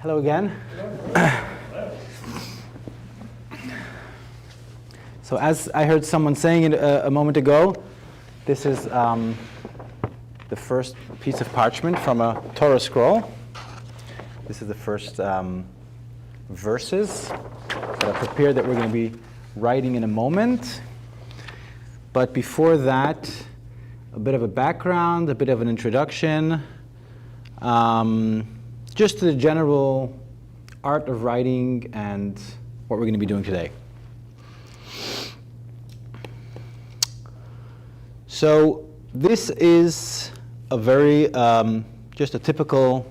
Hello again. So as I heard someone saying it a moment ago, this is the first piece of parchment from a Torah scroll. This is the first verses that are prepared that we're going to be writing in a moment. But before that, a bit of a background, a bit of an introduction, just to the general art of writing and what we're going to be doing today. So this is a very, just a typical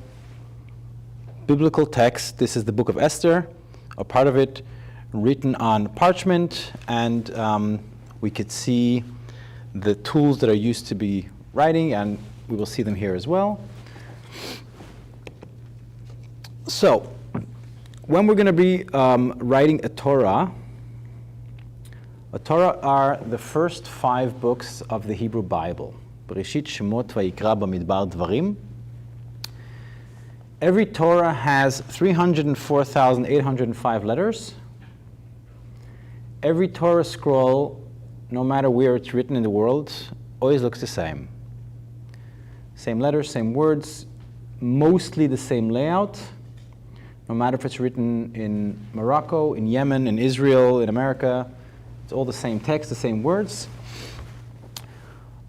biblical text. This is the book of Esther, a part of it written on parchment, and we could see the tools that are used to be writing, and we will see them here as well. So, when we're going to be writing a Torah are the first 5 books of the Hebrew Bible. Bereshit, Shemot, Vayikra, Bamidbar, Dvarim. Every Torah has 304,805 letters. Every Torah scroll, no matter where it's written in the world, always looks the same. Same letters, same words, mostly the same layout. No matter if it's written in Morocco, in Yemen, in Israel, in America, it's all the same text, the same words.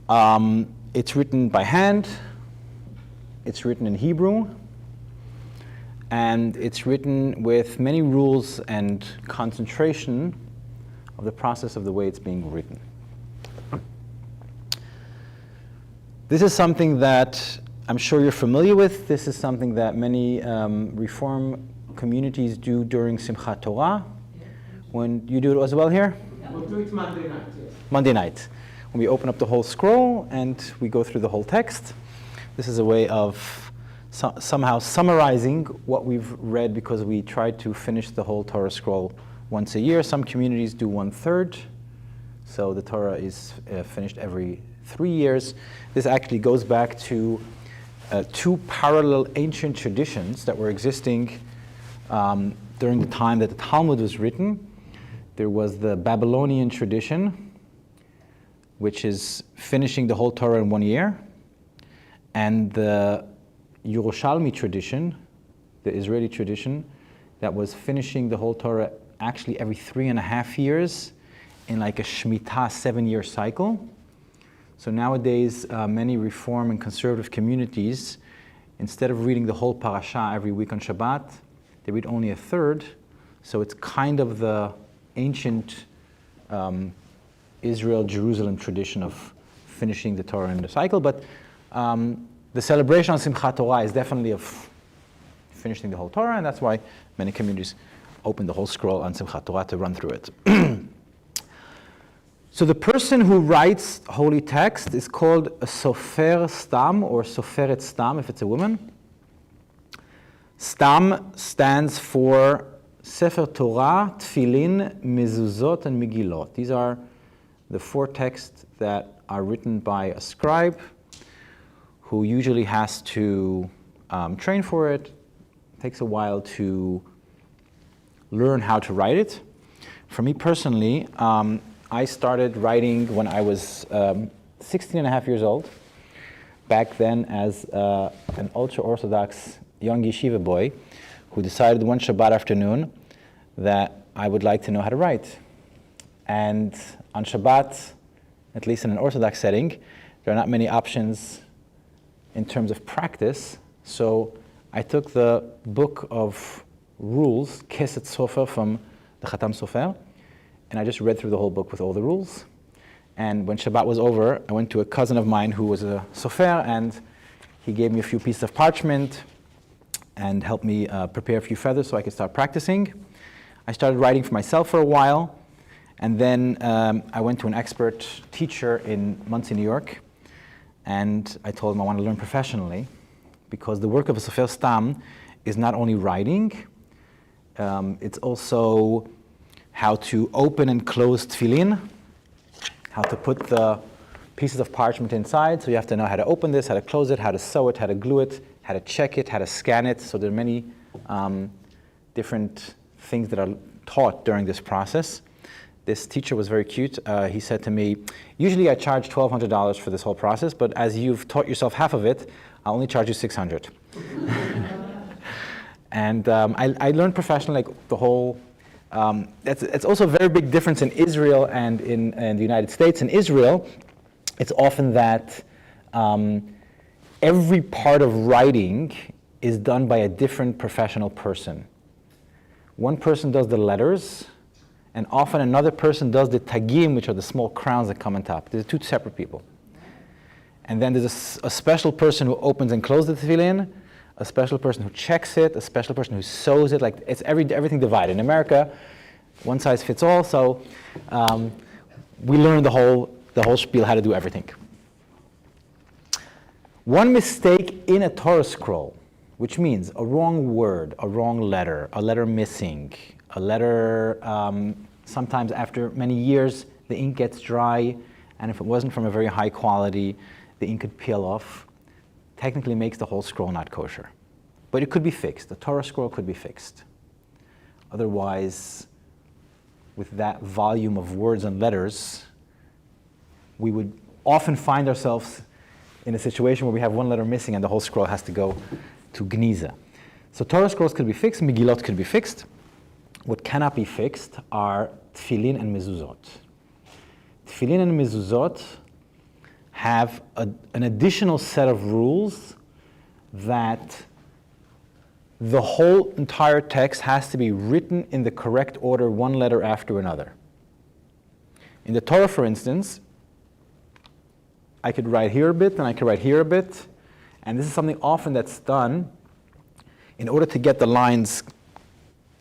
It's written by hand. It's written in Hebrew. And it's written with many rules and concentration of the process of the way it's being written. This is something that I'm sure you're familiar with. This is something that many Reform communities do during Simchat Torah. When you do it as well here? Yeah. We'll do it Monday night, yes. Monday night. When we open up the whole scroll and we go through the whole text. This is a way of somehow summarizing what we've read, because we try to finish the whole Torah scroll once a year. Some communities do 1/3. So the Torah is finished every 3 years. This actually goes back to 2 parallel ancient traditions that were existing during the time that the Talmud was written. There was the Babylonian tradition, which is finishing the whole Torah in 1 year, and the Yerushalmi tradition, the Israeli tradition, that was finishing the whole Torah actually every 3.5 years in like a Shemitah 7-year cycle. So nowadays, many Reform and conservative communities, instead of reading the whole parasha every week on Shabbat, they read only 1/3. So it's kind of the ancient Israel-Jerusalem tradition of finishing the Torah in the cycle. But the celebration on Simchat Torah is definitely of finishing the whole Torah, and that's why many communities open the whole scroll on Simchat Torah to run through it. So the person who writes holy text is called a sofer stam, or soferet stam if it's a woman. Stam stands for Sefer Torah, Tfilin, Mezuzot, and Megillot. These are the 4 texts that are written by a scribe who usually has to train for it. It takes a while to learn how to write it. For me personally, I started writing when I was 16.5 years old, back then as an ultra-Orthodox young yeshiva boy who decided one Shabbat afternoon that I would like to know how to write. And on Shabbat, at least in an Orthodox setting, there are not many options in terms of practice. So I took the book of rules, Keset Sofer, from the Khatam Sofer, and I just read through the whole book with all the rules. And when Shabbat was over, I went to a cousin of mine who was a sofer, and he gave me a few pieces of parchment and helped me prepare a few feathers so I could start practicing. I started writing for myself for a while, and then I went to an expert teacher in Monsey, New York, and I told him I want to learn professionally, because the work of a sofer stam is not only writing, it's also how to open and close tefillin, how to put the pieces of parchment inside. So you have to know how to open this, how to close it, how to sew it, how to glue it, how to check it, how to scan it. So there are many different things that are taught during this process. This teacher was very cute. He said to me, usually I charge $1,200 for this whole process, but as you've taught yourself half of it, I'll only charge you $600. And I learned professionally, like the whole, it's also a very big difference in Israel and in the United States. In Israel, it's often that every part of writing is done by a different professional person. One person does the letters, and often another person does the tagim, which are the small crowns that come on top. They're two separate people. And then there's a special person who opens and closes the tefillin, a special person who checks it, a special person who sews it. Like it's everything divided. In America, one size fits all. So we learned the whole spiel, how to do everything. One mistake in a Torah scroll, which means a wrong word, a wrong letter, a letter missing, a letter, sometimes after many years, the ink gets dry, and if it wasn't from a very high quality, the ink could peel off. Technically makes the whole scroll not kosher. But it could be fixed. The Torah scroll could be fixed. Otherwise, with that volume of words and letters, we would often find ourselves in a situation where we have one letter missing and the whole scroll has to go to Gniza. So Torah scrolls could be fixed, Megillot could be fixed. What cannot be fixed are tefillin and mezuzot. Tefillin and mezuzot have an additional set of rules that the whole entire text has to be written in the correct order, one letter after another. In the Torah, for instance, I could write here a bit and I could write here a bit, and this is something often that's done in order to get the lines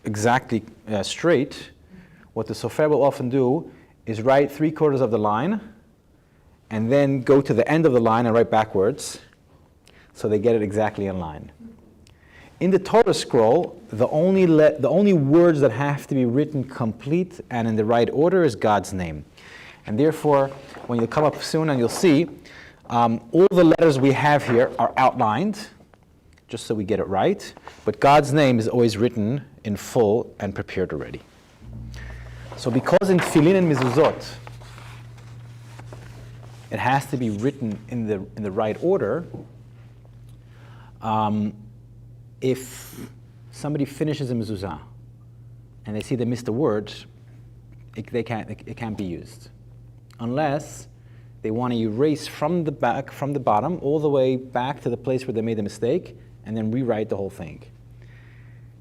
exactly straight. What the sofer will often do is write 3/4 of the line and then go to the end of the line and write backwards so they get it exactly in line. In the Torah scroll, the only words that have to be written complete and in the right order is God's name. And therefore, when you come up soon and you'll see, all the letters we have here are outlined, just so we get it right, but God's name is always written in full and prepared already. So because in tefillin and mezuzot, it has to be written in the right order, if somebody finishes a mezuzah and they see they missed a word, it can't be used. Unless they want to erase from the bottom, all the way back to the place where they made the mistake, and then rewrite the whole thing.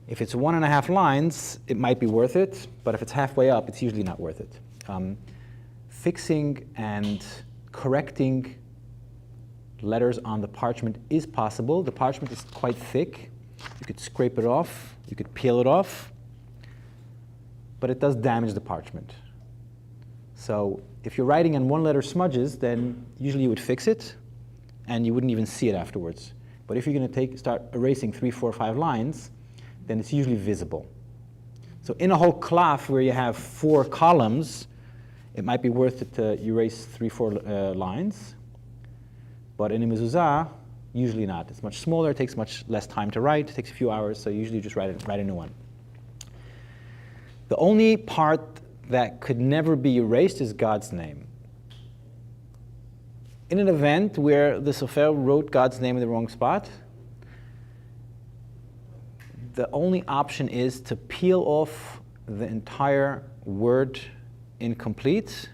If it's 1.5 lines, it might be worth it, but if it's halfway up, it's usually not worth it. Fixing and correcting letters on the parchment is possible. The parchment is quite thick. You could scrape it off, you could peel it off, but it does damage the parchment. So if you're writing and one letter smudges, then usually you would fix it, and you wouldn't even see it afterwards. But if you're going to start erasing 3, 4, 5 lines, then it's usually visible. So in a whole cloth where you have 4 columns, it might be worth it to erase 3, 4 lines. But in a mezuzah, usually not. It's much smaller, it takes much less time to write, it takes a few hours, so usually you just write a new one. The only part that could never be erased is God's name. In an event where the sofer wrote God's name in the wrong spot, the only option is to peel off the entire word incomplete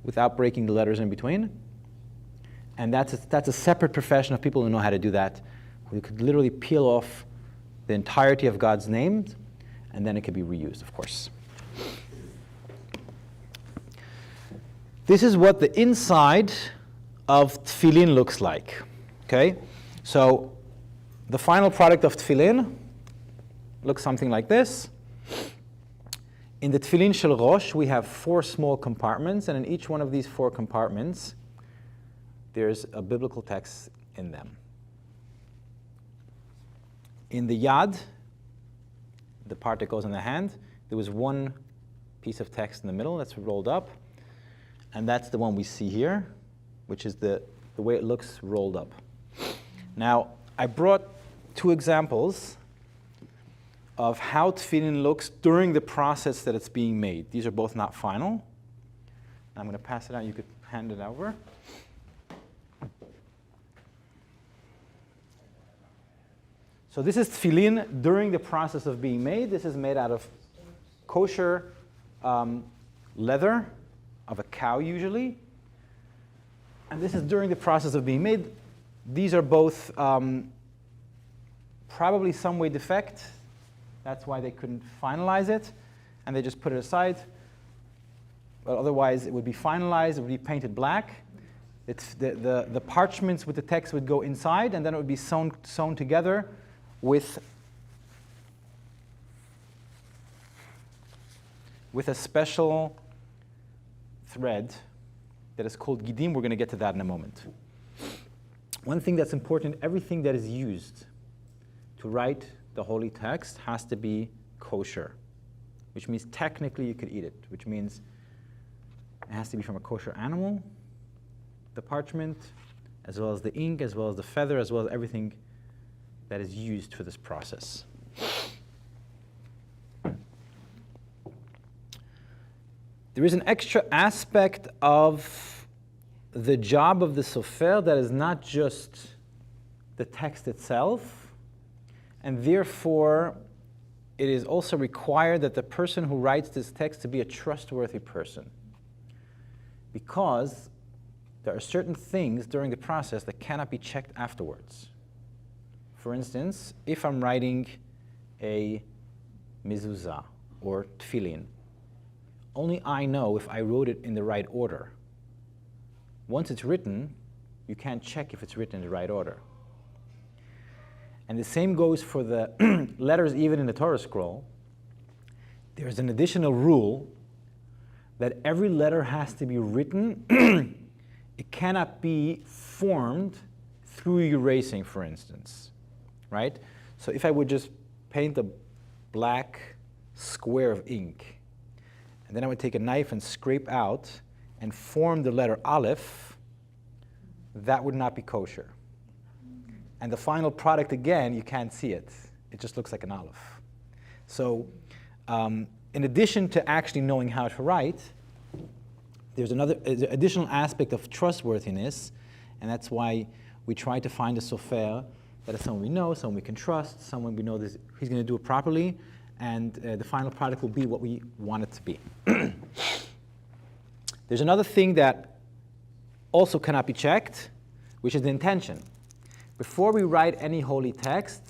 without breaking the letters in between. And that's a separate profession of people who know how to do that. You could literally peel off the entirety of God's name, and then it could be reused, of course. This is what the inside of tefillin looks like. Okay? So the final product of tefillin looks something like this. In the tefillin shel Rosh, we have 4 small compartments, and in each one of these 4 compartments, there's a biblical text in them. In the Yad, the part that goes in the hand, there was one piece of text in the middle that's rolled up, and that's the one we see here, which is the way it looks rolled up. Now, I brought 2 examples of how tefillin looks during the process that it's being made. These are both not final. I'm going to pass it out. You could hand it over. So this is tefillin during the process of being made. This is made out of kosher leather of a cow usually. And this is during the process of being made. These are both probably some way defect. That's why they couldn't finalize it. And they just put it aside. But otherwise, it would be finalized. It would be painted black. It's the parchments with the text would go inside, and then it would be sewn together with a special thread that is called gidim. We're going to get to that in a moment. One thing that's important, everything that is used to write the holy text has to be kosher, which means technically you could eat it, which means it has to be from a kosher animal, the parchment, as well as the ink, as well as the feather, as well as everything that is used for this process. There is an extra aspect of the job of the sofer that is not just the text itself, and therefore it is also required that the person who writes this text to be a trustworthy person, because there are certain things during the process that cannot be checked afterwards. For instance, if I'm writing a mezuzah or tefillin, only I know if I wrote it in the right order. Once it's written, you can't check if it's written in the right order. And the same goes for the letters even in the Torah scroll. There's an additional rule that every letter has to be written. It cannot be formed through erasing, for instance. Right? So if I would just paint a black square of ink, and then I would take a knife and scrape out and form the letter Aleph, that would not be kosher. And the final product, again, you can't see it. It just looks like an Aleph. So in addition to actually knowing how to write, there's another additional aspect of trustworthiness, and that's why we try to find a sofer that is someone we know, someone we can trust, someone we know that he's going to do it properly, and the final product will be what we want it to be. There's another thing that also cannot be checked, which is the intention. Before we write any holy text,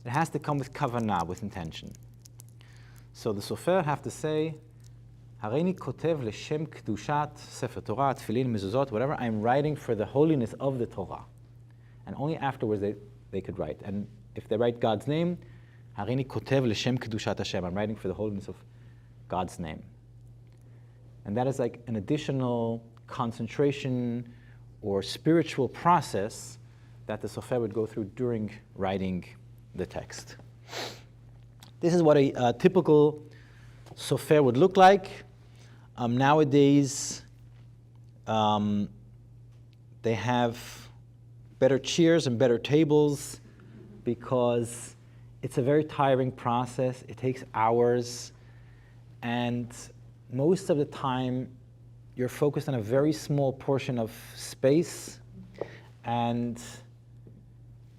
it has to come with kavanah, with intention. So the sofer have to say, Hareini kotev leshem kedushat sefer Torah, tefillin, mezuzot, whatever, I'm writing for the holiness of the Torah. And only afterwards they could write. And if they write God's name, Hareini kotev leshem kedushat Hashem, I'm writing for the holiness of God's name. And that is like an additional concentration or spiritual process that the sofer would go through during writing the text. This is what a typical sofer would look like. Nowadays, they have better chairs and better tables because it's a very tiring process. It takes hours, and most of the time you're focused on a very small portion of space, and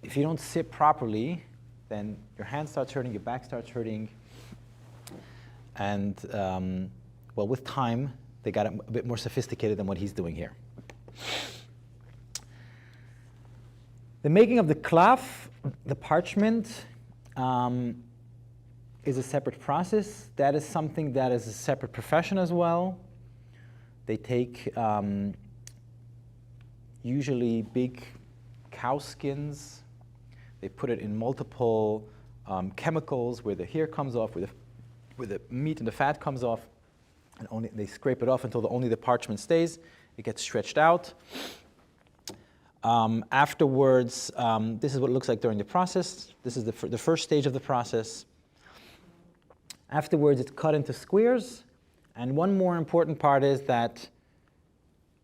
if you don't sit properly, then your hand starts hurting, your back starts hurting, and well, with time they got a bit more sophisticated than what he's doing here. The making of the klaf, the parchment, is a separate process. That is something that is a separate profession as well. They take usually big cow skins. They put it in multiple chemicals where the hair comes off, where the meat and the fat comes off, and only they scrape it off until only the parchment stays. It gets stretched out. Afterwards, this is what it looks like during the process. This is the first stage of the process. Afterwards, it's cut into squares. And one more important part is that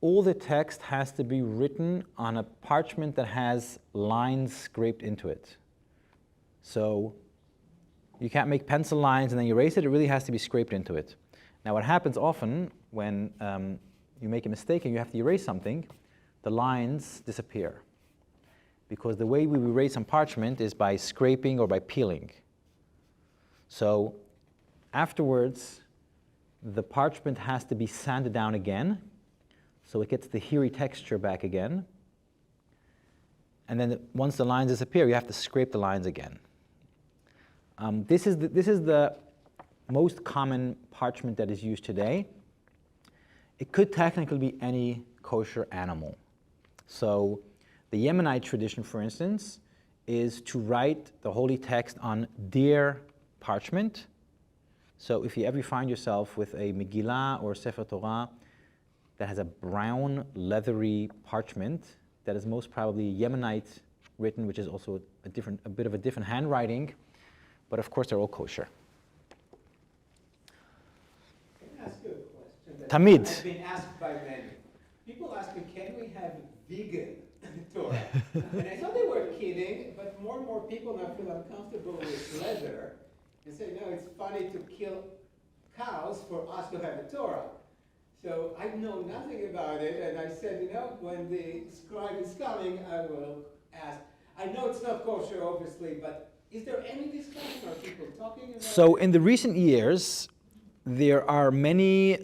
all the text has to be written on a parchment that has lines scraped into it. So You can't make pencil lines and then erase it. It really has to be scraped into it. Now, what happens often when you make a mistake and you have to erase something, the lines disappear. Because the way we erase on parchment is by scraping or by peeling. So afterwards, the parchment has to be sanded down again, so it gets the hairy texture back again. And then once the lines disappear, you have to scrape the lines again. This is the most common parchment that is used today. It could technically be any kosher animal. So the Yemenite tradition, for instance, is to write the holy text on deer parchment. So if you ever find yourself with a Megillah or Sefer Torah that has a brown, leathery parchment, that is most probably Yemenite written, which is also a bit of a different handwriting, but of course they're all kosher. Can I ask you a question? Tamid. I've been asked by many. People ask me, can we have vegan Torah? And I thought they were kidding, but more and more people now feel uncomfortable with leather and say, no, it's funny to kill cows for us to have a Torah. So I know nothing about it, and I said, when the scribe is coming, I will ask. I know it's not kosher, obviously, but is there any discussion? Are people talking about So it? in the recent years, there are many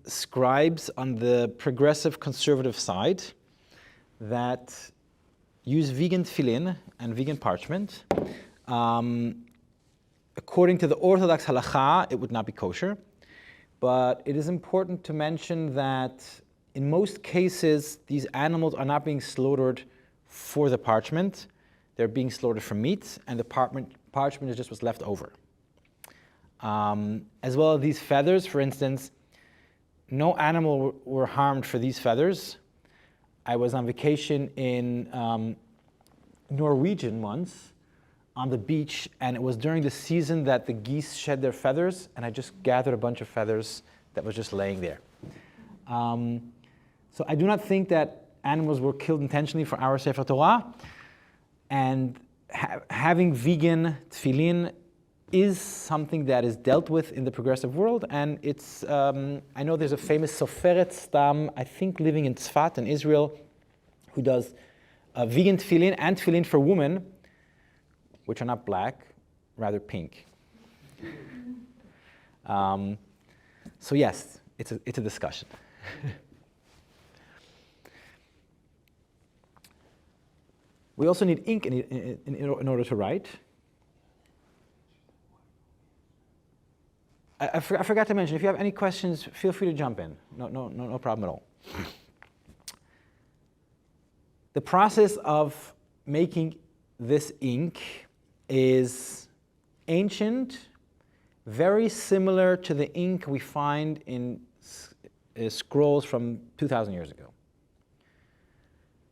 scribes on the progressive conservative side that use vegan tefillin and vegan parchment. According to the Orthodox halacha, it would not be kosher. But it is important to mention that in most cases, these animals are not being slaughtered for the parchment. They're being slaughtered for meat, and the parchment is just what's left over. As well as these feathers, for instance, no animal were harmed for these feathers. I was on vacation in Norwegian once, on the beach, and it was during the season that the geese shed their feathers, and I just gathered a bunch of feathers that was just laying there. So I do not think that animals were killed intentionally for our Sefer Torah, and having vegan tefillin is something that is dealt with in the progressive world, and it's, I know there's a famous Soferet Stam, I think living in Tzfat in Israel, who does vegan tefillin and tefillin for women, which are not black, rather pink. So yes, it's a discussion. We also need ink in order to write. I forgot to mention, if you have any questions, feel free to jump in. No problem at all. The process of making this ink is ancient, very similar to the ink we find in scrolls from 2,000 years ago.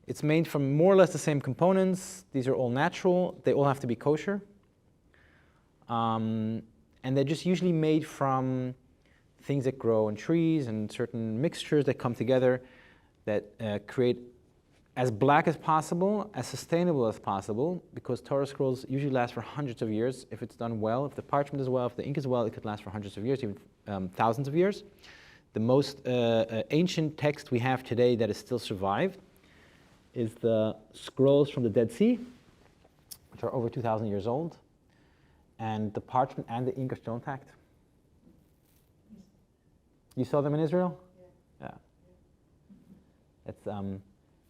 It's made from more or less the same components. These are all natural. They all have to be kosher. And they're just usually made from things that grow in trees and certain mixtures that come together that create as black as possible, as sustainable as possible, because Torah scrolls usually last for hundreds of years if it's done well. If the parchment is well, if the ink is well, it could last for hundreds of years, even thousands of years. The most ancient text we have today that is still survived is the scrolls from the Dead Sea, which are over 2,000 years old. And the parchment and the ink are still intact. You saw them in Israel? Yeah. It's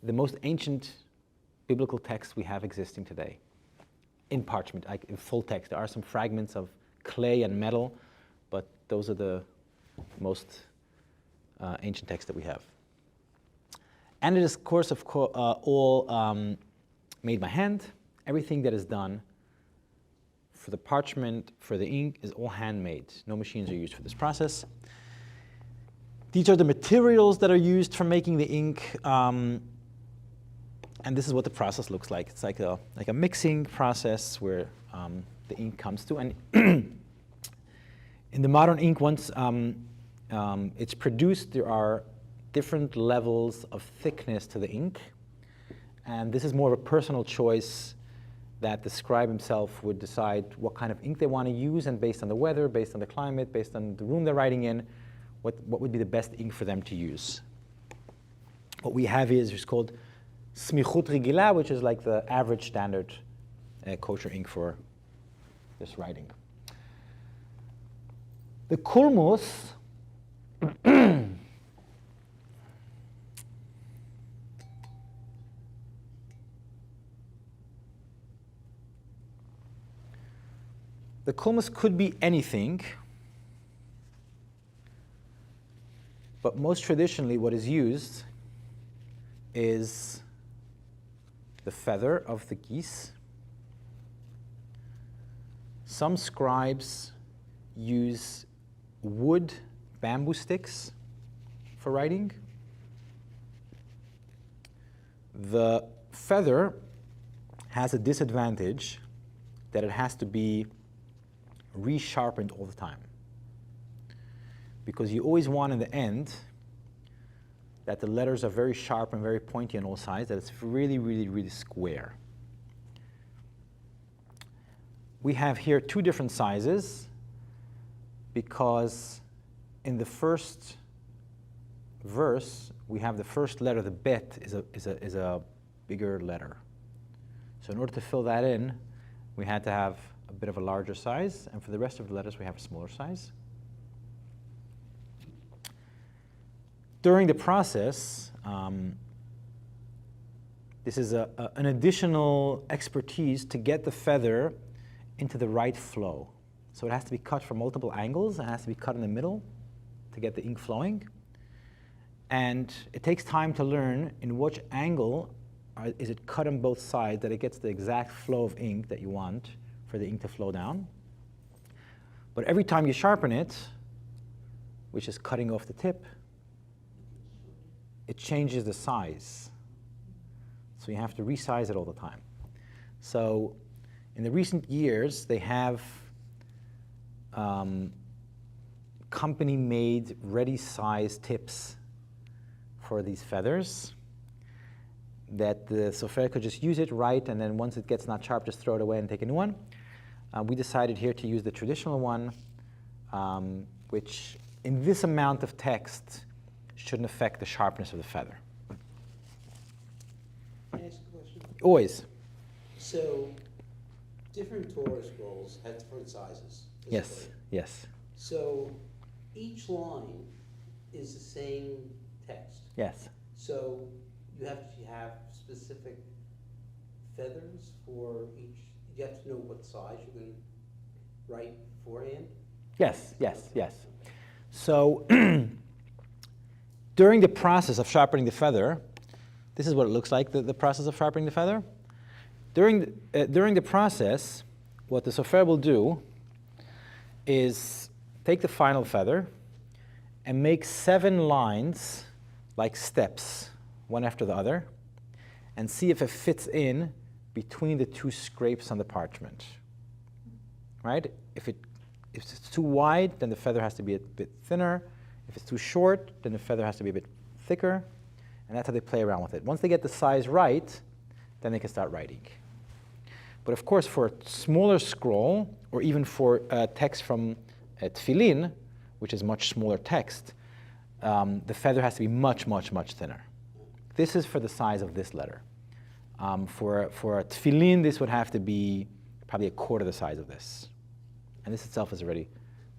the most ancient biblical text we have existing today in parchment, like in full text. There are some fragments of clay and metal, but those are the most ancient texts that we have. And it is, of course, all made by hand. Everything that is done for the parchment, for the ink, is all handmade. No machines are used for this process. These are the materials that are used for making the ink. And this is what the process looks like. It's like a mixing process where the ink comes to. And in the modern ink, once it's produced, there are different levels of thickness to the ink. And this is more of a personal choice that the scribe himself would decide what kind of ink they want to use, and based on the weather, based on the climate, based on the room they're writing in, what would be the best ink for them to use. What we have is what's called smichut rigila, which is like the average standard kosher ink for this writing. The kulmus the kulmus could be anything, but most traditionally what is used is the feather of the geese. Some scribes use wood bamboo sticks for writing. The feather has a disadvantage that it has to be resharpened all the time, because you always want in the end that the letters are very sharp and very pointy on all sides, that it's really, really, really square. We have here two different sizes, because in the first verse we have the first letter, the Bet, is a bigger letter. So in order to fill that in, we had to have a bit of a larger size, and for the rest of the letters we have a smaller size. During the process, this is an additional expertise to get the feather into the right flow. So it has to be cut from multiple angles, and it has to be cut in the middle to get the ink flowing. And it takes time to learn in which angle is it cut on both sides that it gets the exact flow of ink that you want for the ink to flow down. But every time you sharpen it, which is cutting off the tip, it changes the size. So you have to resize it all the time. So in the recent years, they have company-made, ready-sized tips for these feathers that the sofer could just use it, write, and then once it gets not sharp, just throw it away and take a new one. We decided here to use the traditional one, which in this amount of text shouldn't affect the sharpness of the feather. Can I ask a question? Always. So, different Torah scrolls have different sizes. Yes, physically. yes, So, each line is the same text. yes. So, you have to have specific feathers for each. You have to know what size you're going to write beforehand. Yes, yes, yes. So during the process of sharpening the feather, this is what it looks like, the process of sharpening the feather. During the process, what the sofer will do is take the final feather and make 7 lines, like steps, one after the other, and see if it fits in between the 2 scrapes on the parchment. Right? If it's too wide, then the feather has to be a bit thinner. If it's too short, then the feather has to be a bit thicker. And that's how they play around with it. Once they get the size right, then they can start writing. But of course, for a smaller scroll, or even for text from tefillin, which is much smaller text, the feather has to be much, much, much thinner. This is for the size of this letter. For a tefillin, this would have to be probably a quarter the size of this. And this itself is already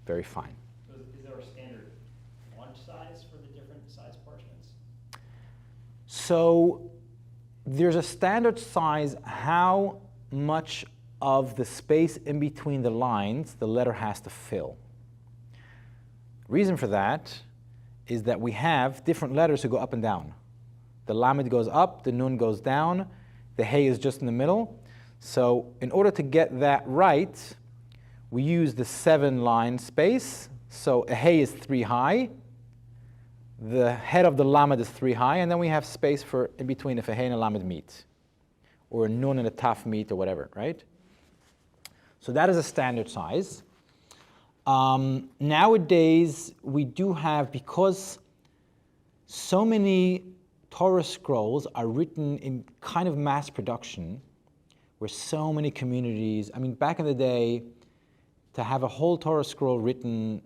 very fine. So is there a standard font size for the different size parchments? So there's a standard size how much of the space in between the lines the letter has to fill. Reason for that is that we have different letters who go up and down. The lamed goes up, the nun goes down, the hey is just in the middle. So in order to get that right, we use the 7-line space. So a hey is 3 high, the head of the lamed is 3 high, and then we have space for in between if a hey and a lamed meet, or a nun and a taf meet, or whatever, right? So that is a standard size. Nowadays, we do have, because so many Torah scrolls are written in kind of mass production, where so many communities, I mean, back in the day, to have a whole Torah scroll written,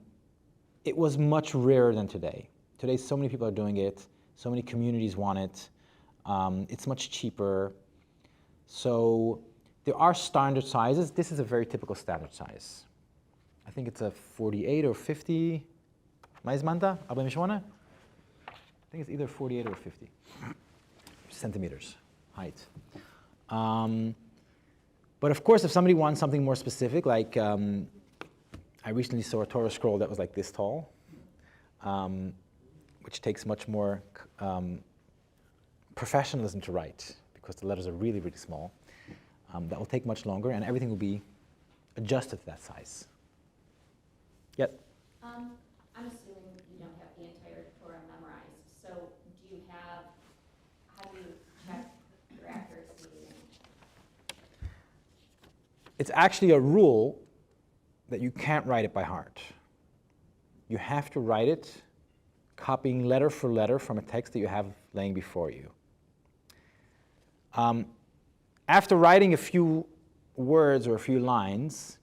it was much rarer than today. Today, so many people are doing it. So many communities want it. It's much cheaper. So there are standard sizes. This is a very typical standard size. I think it's a 48 or 50. Maizmanta? Abba Mishwana? I think it's either 48 or 50 centimeters height. But of course, if somebody wants something more specific, like I recently saw a Torah scroll that was like this tall, which takes much more professionalism to write, because the letters are really, really small. That will take much longer, and everything will be adjusted to that size. Yep. I'm assuming you don't have the entire Torah memorized, so how do you check your accuracy? It's actually a rule that you can't write it by heart. You have to write it copying letter for letter from a text that you have laying before you. After writing a few words or a few lines,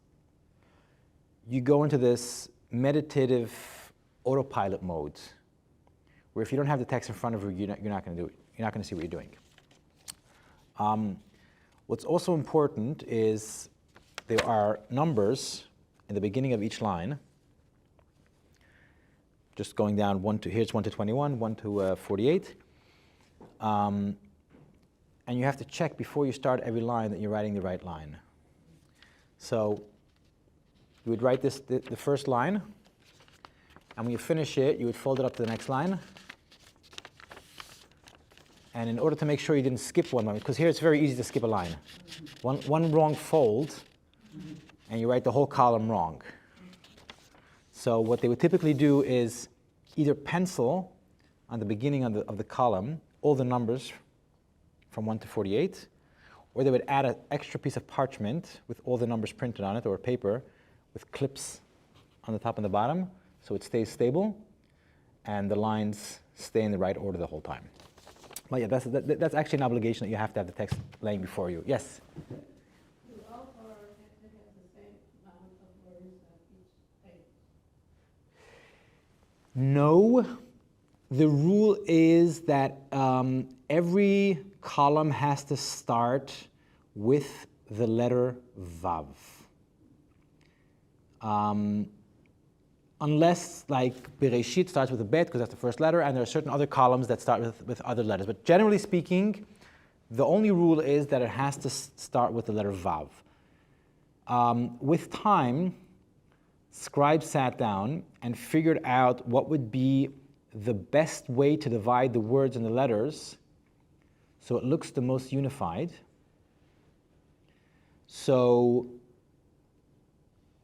you go into this meditative autopilot mode, where if you don't have the text in front of you, you're not going to do it. You're not going to see what you're doing. What's also important is there are numbers in the beginning of each line, just going down here's 1 to 21, 1 to 48. And you have to check before you start every line that you're writing the right line. So you would write the first line, and when you finish it, you would fold it up to the next line. And in order to make sure you didn't skip one line, because here it's very easy to skip a line. One wrong fold, and you write the whole column wrong. So what they would typically do is either pencil on the beginning of the column all the numbers from 1 to 48, or they would add an extra piece of parchment with all the numbers printed on it, or paper with clips on the top and the bottom, so it stays stable, and the lines stay in the right order the whole time. Well, yeah, that's actually an obligation that you have to have the text laying before you. Yes? Do all Torah have the same amount of words on each page? No. The rule is that every column has to start with the letter Vav. Unless, like, Bereshit starts with a Bet, because that's the first letter, and there are certain other columns that start with other letters. But generally speaking, the only rule is that it has to start with the letter Vav. With time, scribes sat down and figured out what would be the best way to divide the words and the letters so it looks the most unified. So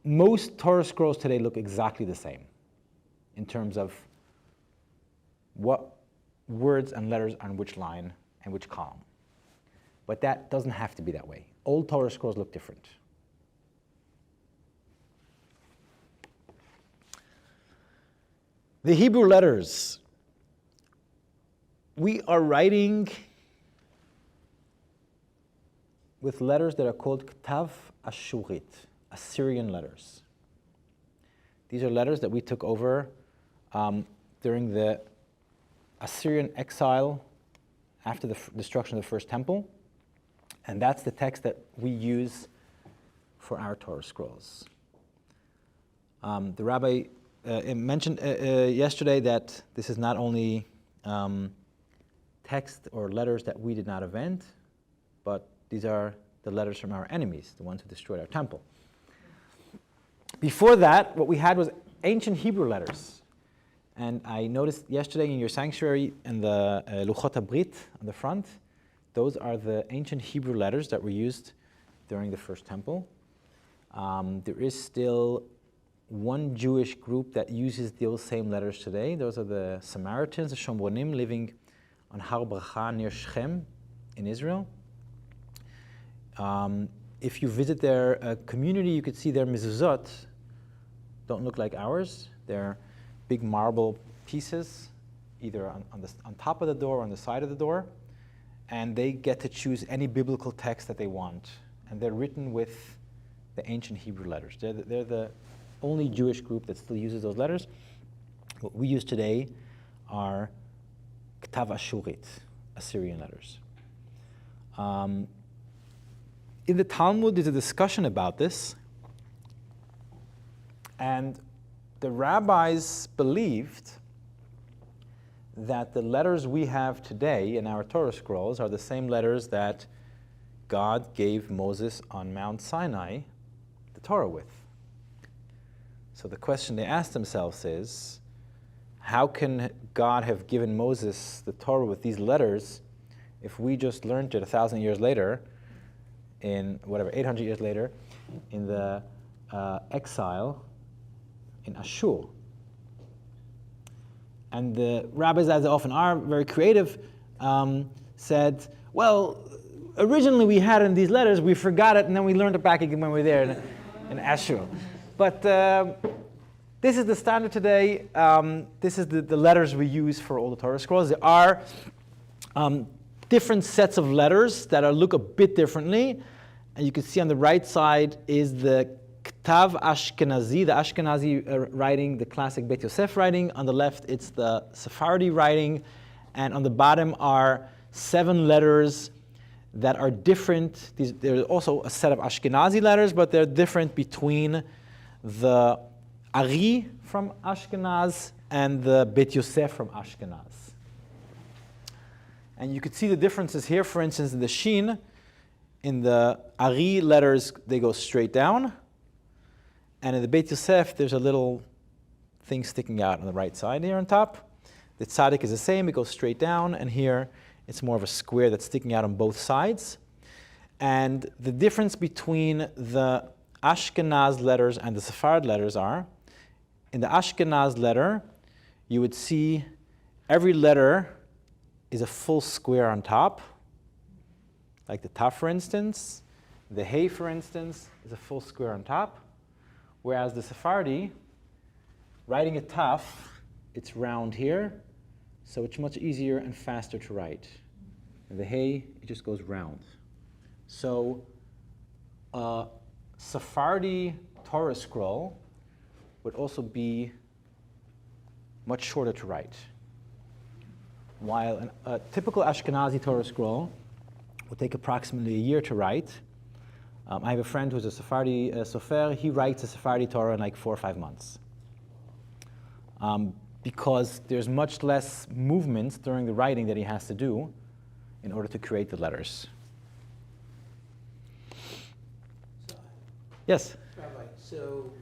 most Torah scrolls today look exactly the same in terms of what words and letters on which line and which column. But that doesn't have to be that way. Old Torah scrolls look different. The Hebrew letters. We are writing with letters that are called Ktav Ashurit, Assyrian letters. These are letters that we took over during the Assyrian exile after the destruction of the first temple. And that's the text that we use for our Torah scrolls. The rabbi mentioned yesterday that this is not only text or letters that we did not invent, but these are the letters from our enemies, the ones who destroyed our temple. Before that, what we had was ancient Hebrew letters. And I noticed yesterday in your sanctuary in the Luchot HaBrit on the front, those are the ancient Hebrew letters that were used during the first temple. There is still one Jewish group that uses those same letters today. Those are the Samaritans, the Shomronim, living on Har Bracha near Shechem in Israel. If you visit their community, you could see their mezuzot don't look like ours. They're big marble pieces, either on top of the door or on the side of the door. And they get to choose any biblical text that they want. and they're written with the ancient Hebrew letters. They're the only Jewish group that still uses those letters. What we use today are Ktav Ashurit, Assyrian letters. In the Talmud, there's a discussion about this, and the rabbis believed that the letters we have today in our Torah scrolls are the same letters that God gave Moses on Mount Sinai the Torah with. So the question they asked themselves is, how can God have given Moses the Torah with these letters if we just learned it 1,000 years later, in whatever, 800 years later, in the exile in Ashur? And the rabbis, as they often are, very creative, said, well, originally we had it in these letters, we forgot it, and then we learned it back again when we were there in Ashur. But this is the standard today. This is the letters we use for all the Torah scrolls. There are different sets of letters that look a bit differently. And you can see on the right side is the Ktav Ashkenazi, the Ashkenazi writing, the classic Beth Yosef writing. On the left, it's the Sephardi writing. And on the bottom are 7 letters that are different. There's also a set of Ashkenazi letters, but they're different between the Ari from Ashkenaz and the Beth Yosef from Ashkenaz. And you could see the differences here. For instance, in the Shin, in the Ari letters, they go straight down. And in the Beit Yosef, there's a little thing sticking out on the right side here on top. The Tzaddik is the same, it goes straight down. And here, it's more of a square that's sticking out on both sides. And the difference between the Ashkenaz letters and the Sephard letters are, in the Ashkenaz letter, you would see every letter is a full square on top, like the Taf, for instance. The Hey, for instance, is a full square on top. Whereas the Sephardi, writing a Taf, it's round here, so it's much easier and faster to write. And the Hey, it just goes round. So a Sephardi Torah scroll would also be much shorter to write. While a typical Ashkenazi Torah scroll will take approximately a year to write. I have a friend who's a Sephardi sofer. He writes a Sephardi Torah in like 4 or 5 months. Because there's much less movement during the writing that he has to do in order to create the letters. Yes? Rabbi, so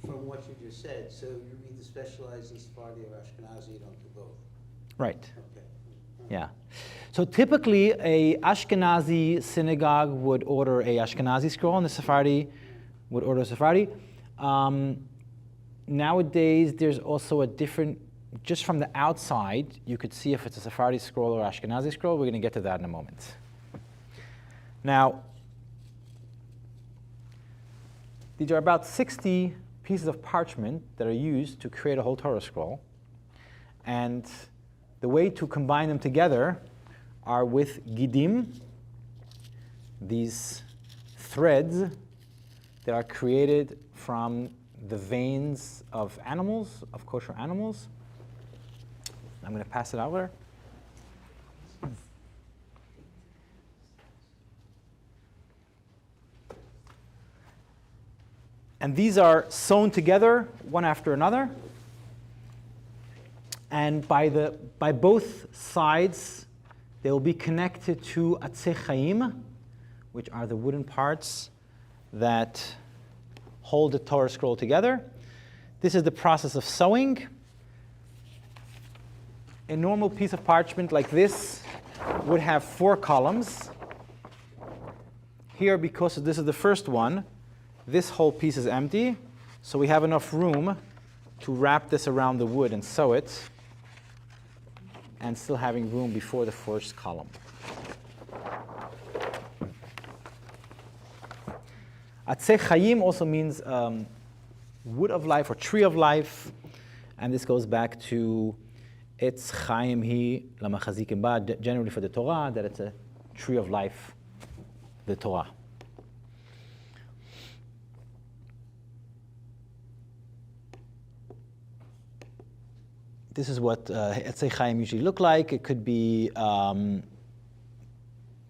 from what you just said, so you either specialize in Sephardi or Ashkenazi, you don't do both? Right. Okay. Yeah. So typically, a Ashkenazi synagogue would order a Ashkenazi scroll, and the Sephardi would order a Sephardi. Nowadays, there's also a different, just from the outside, you could see if it's a Sephardi scroll or Ashkenazi scroll. We're going to get to that in a moment. Now, these are about 60 pieces of parchment that are used to create a whole Torah scroll. And the way to combine them together are with gidim, these threads that are created from the veins of animals, of kosher animals. I'm going to pass it over. And these are sewn together, one after another. And by both sides, they will be connected to atzei chaim, which are the wooden parts that hold the Torah scroll together. This is the process of sewing. A normal piece of parchment like this would have 4 columns. Here, because this is the first one, this whole piece is empty, so we have enough room to wrap this around the wood and sew it, and still having room before the first column. Atzei Chaim also means wood of life or tree of life, and this goes back to Etz Chaim Hi Lamachazikim Ba, generally for the Torah, that it's a tree of life, the Torah. This is what Etzei Chaim usually look like. It could be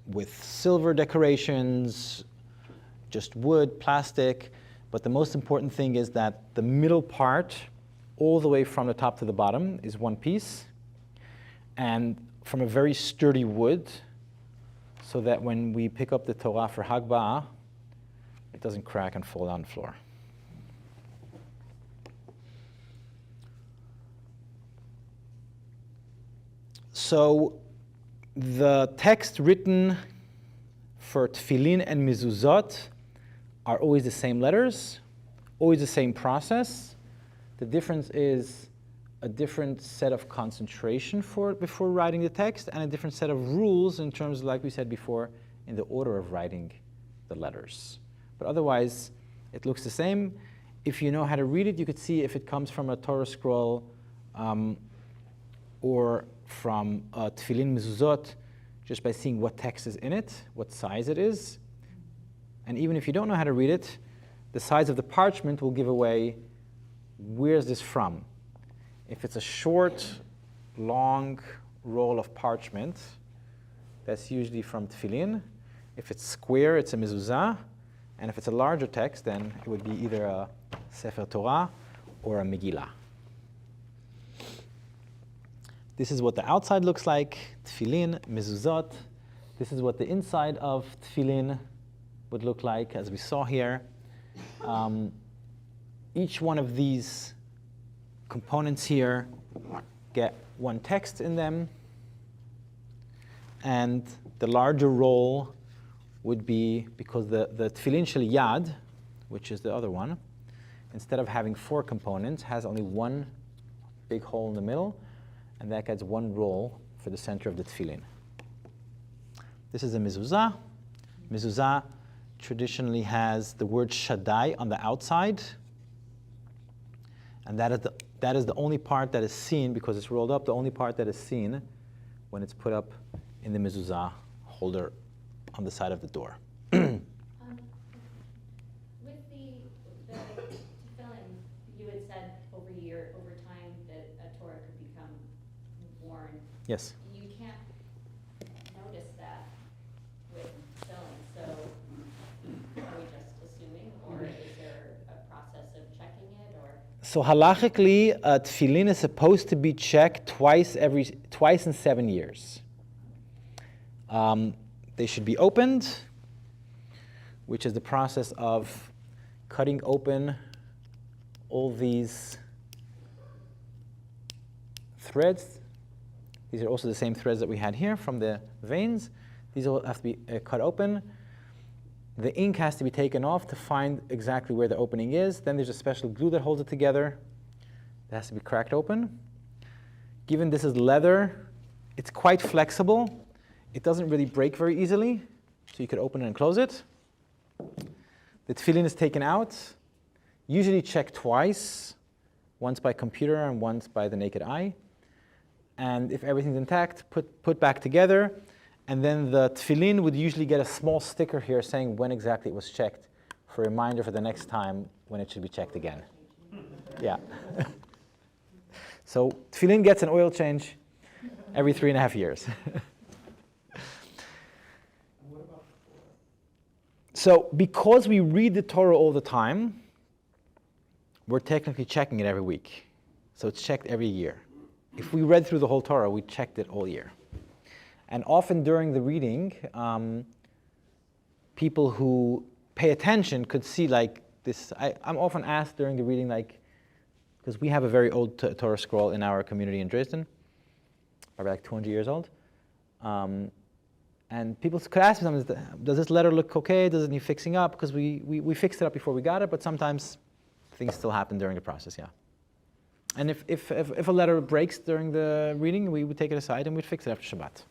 with silver decorations, just wood, plastic. But the most important thing is that the middle part, all the way from the top to the bottom, is one piece. And from a very sturdy wood, so that when we pick up the Torah for Hagbah, it doesn't crack and fall on the floor. So the text written for tefillin and mezuzot are always the same letters, always the same process. The difference is a different set of concentration for it before writing the text, and a different set of rules in terms of, like we said before, in the order of writing the letters. But otherwise, it looks the same. If you know how to read it, you could see if it comes from a Torah scroll or from tefillin mezuzot, just by seeing what text is in it, what size it is. And even if you don't know how to read it, the size of the parchment will give away where's this from. If it's a short, long roll of parchment, that's usually from tefillin. If it's square, it's a mezuzah. And if it's a larger text, then it would be either a Sefer Torah or a Megillah. This is what the outside looks like, tefillin, mezuzot. This is what the inside of tefillin would look like, as we saw here. Each one of these components here get one text in them, and the larger roll would be, because the tefillin shel yad, which is the other one, instead of having 4 components, has only one big hole in the middle, and that gets one roll for the center of the tefillin. This is a mezuzah. Mezuzah traditionally has the word Shaddai on the outside, and that is the only part that is seen, because it's rolled up, the only part that is seen when it's put up in the mezuzah holder on the side of the door. With the tefillin, you had said over time that a Torah could become worn. Yes. You can't notice that with tefillin, so are we just assuming, or is there a process of checking it, or? So halachically, tefillin is supposed to be checked twice in 7 years. They should be opened, which is the process of cutting open all these threads. These are also the same threads that we had here from the veins. These all have to be cut open. The ink has to be taken off to find exactly where the opening is. Then there's a special glue that holds it together. It has to be cracked open. Given this is leather, it's quite flexible. It doesn't really break very easily, so you could open it and close it. The tefillin is taken out, usually checked twice, once by computer and once by the naked eye. And if everything's intact, put back together. And then the tefillin would usually get a small sticker here saying when exactly it was checked, for a reminder for the next time when it should be checked again. Yeah. So tefillin gets an oil change every 3.5 years. So because we read the Torah all the time, we're technically checking it every week. So it's checked every year. If we read through the whole Torah, we checked it all year. And often during the reading, people who pay attention could see like this. I'm often asked during the reading, like, because we have a very old Torah scroll in our community in Dresden, probably like 200 years old. And people could ask me sometimes, does this letter look okay? Does it need fixing up? Because we fixed it up before we got it, but sometimes things still happen during the process, yeah. And if a letter breaks during the reading, we would take it aside and we'd fix it after Shabbat.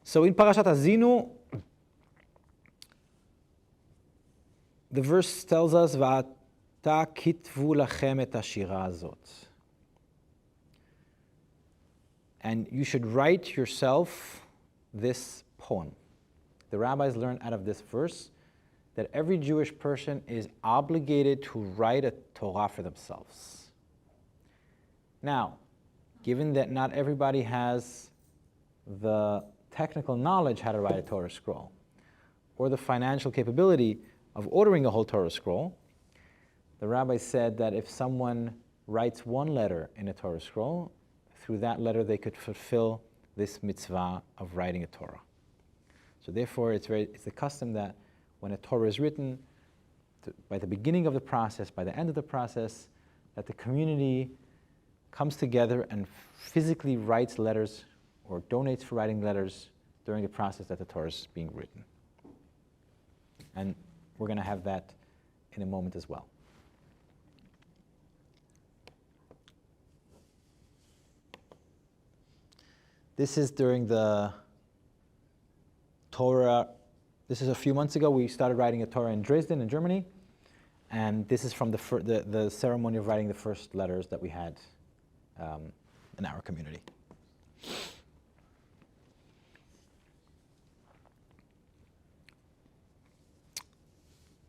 So in Parashat Azinu, the verse tells us, Va'ata kitvu lachem et hashira hazot. And you should write yourself this poem. The rabbis learned out of this verse that every Jewish person is obligated to write a Torah for themselves. Now, given that not everybody has the technical knowledge how to write a Torah scroll, or the financial capability of ordering a whole Torah scroll, the rabbi said that if someone writes one letter in a Torah scroll, through that letter they could fulfill this mitzvah of writing a Torah. So therefore it's the custom that when a Torah is written, by the beginning of the process, by the end of the process, that the community comes together and physically writes letters or donates for writing letters during the process that the Torah is being written. And we're going to have that in a moment as well. This is during the Torah. This is a few months ago. We started writing a Torah in Dresden, in Germany. And this is from the ceremony of writing the first letters that we had in our community.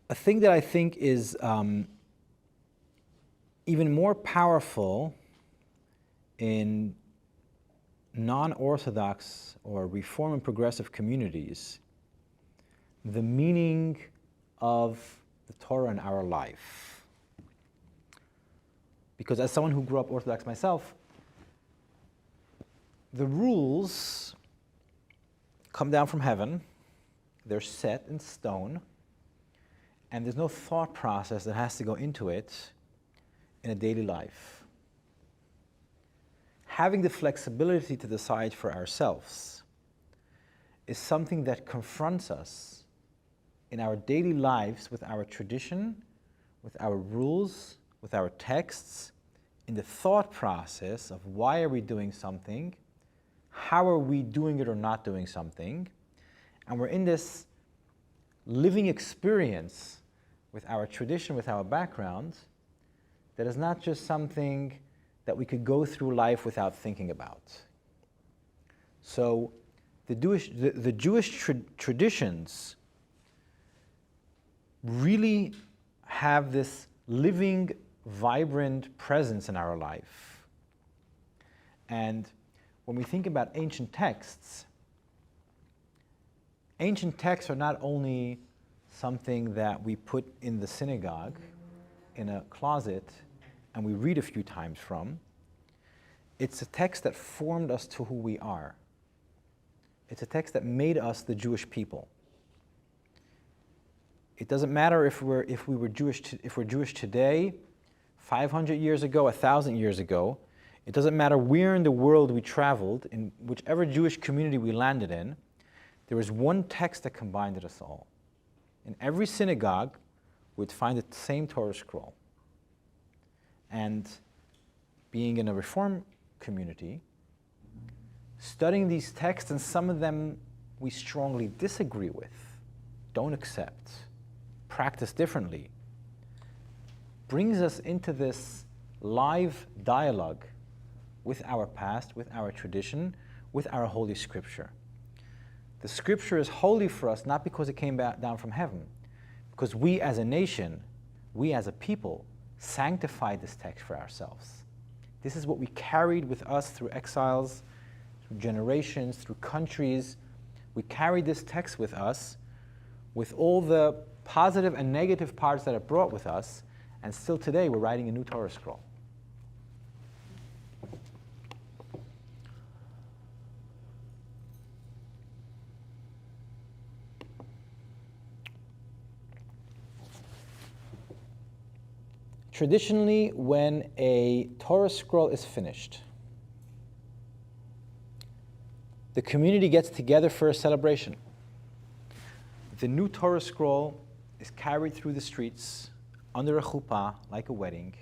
A thing that I think is even more powerful in non-Orthodox or Reform and Progressive communities, the meaning of the Torah in our life. Because as someone who grew up Orthodox myself, the rules come down from heaven, they're set in stone, and there's no thought process that has to go into it in a daily life. Having the flexibility to decide for ourselves is something that confronts us in our daily lives with our tradition, with our rules, with our texts, in the thought process of why are we doing something, how are we doing it or not doing something, and we're in this living experience with our tradition, with our background, that is not just something that we could go through life without thinking about. So the Jewish traditions really have this living, vibrant presence in our life. And when we think about ancient texts are not only something that we put in the synagogue, in a closet, and we read a few times from. It's a text that formed us to who we are. It's a text that made us the Jewish people. It doesn't matter if we're Jewish today, 500 years ago, 1,000 years ago. It doesn't matter where in the world we traveled, in whichever Jewish community we landed in, there was one text that combined us all. In every synagogue, we'd find the same Torah scroll. And being in a Reform community, studying these texts, and some of them we strongly disagree with, don't accept, practice differently, brings us into this live dialogue with our past, with our tradition, with our Holy Scripture. The Scripture is holy for us not because it came down from heaven, because we as a nation, we as a people, sanctified this text for ourselves. This is what we carried with us through exiles, through generations, through countries. We carried this text with us, with all the positive and negative parts that it brought with us, and still today we're writing a new Torah scroll. Traditionally, when a Torah scroll is finished, the community gets together for a celebration. The new Torah scroll is carried through the streets under a chuppah, like a wedding.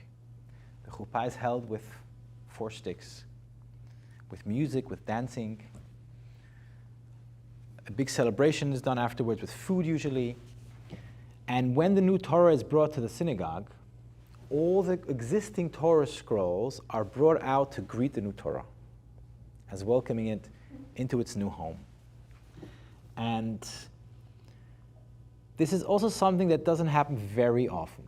The chuppah is held with 4 sticks, with music, with dancing. A big celebration is done afterwards with food usually. And when the new Torah is brought to the synagogue, all the existing Torah scrolls are brought out to greet the new Torah, as welcoming it into its new home. And this is also something that doesn't happen very often,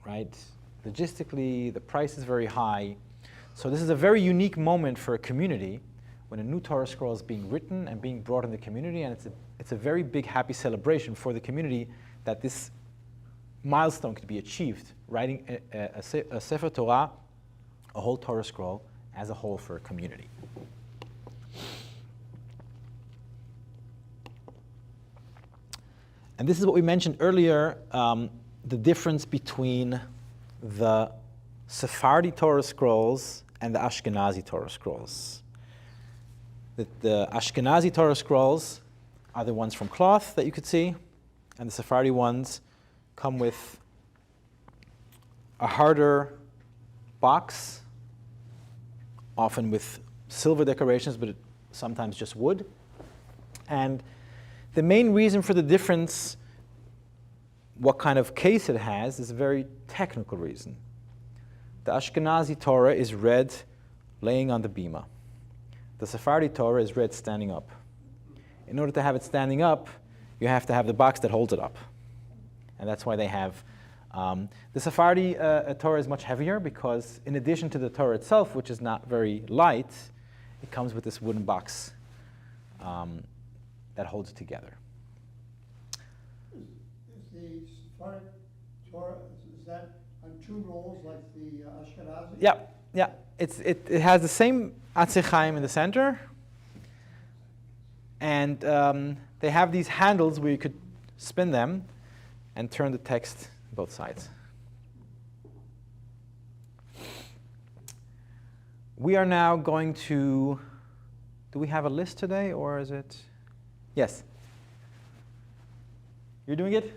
right? Logistically, the price is very high. So this is a very unique moment for a community when a new Torah scroll is being written and being brought in the community, and it's a very big, happy celebration for the community that this milestone could be achieved, writing a Sefer Torah, a whole Torah scroll, as a whole for a community. And this is what we mentioned earlier, the difference between the Sephardi Torah scrolls and the Ashkenazi Torah scrolls. The Ashkenazi Torah scrolls are the ones from cloth that you could see, and the Sephardi ones come with a harder box, often with silver decorations, but sometimes just wood. And the main reason for the difference, what kind of case it has, is a very technical reason. The Ashkenazi Torah is read laying on the bima. The Sephardi Torah is read standing up. In order to have it standing up, you have to have the box that holds it up. And that's why they have, the Sephardi Torah is much heavier because in addition to the Torah itself, which is not very light, it comes with this wooden box that holds it together. Is the Sephardic Torah, is that on two rolls like the Ashkenazi? Yeah. It has the same Atzichaim in the center, and they have these handles where you could spin them and turn the text both sides. We are now going to, do we have a list today, or is it? Yes. You're doing it?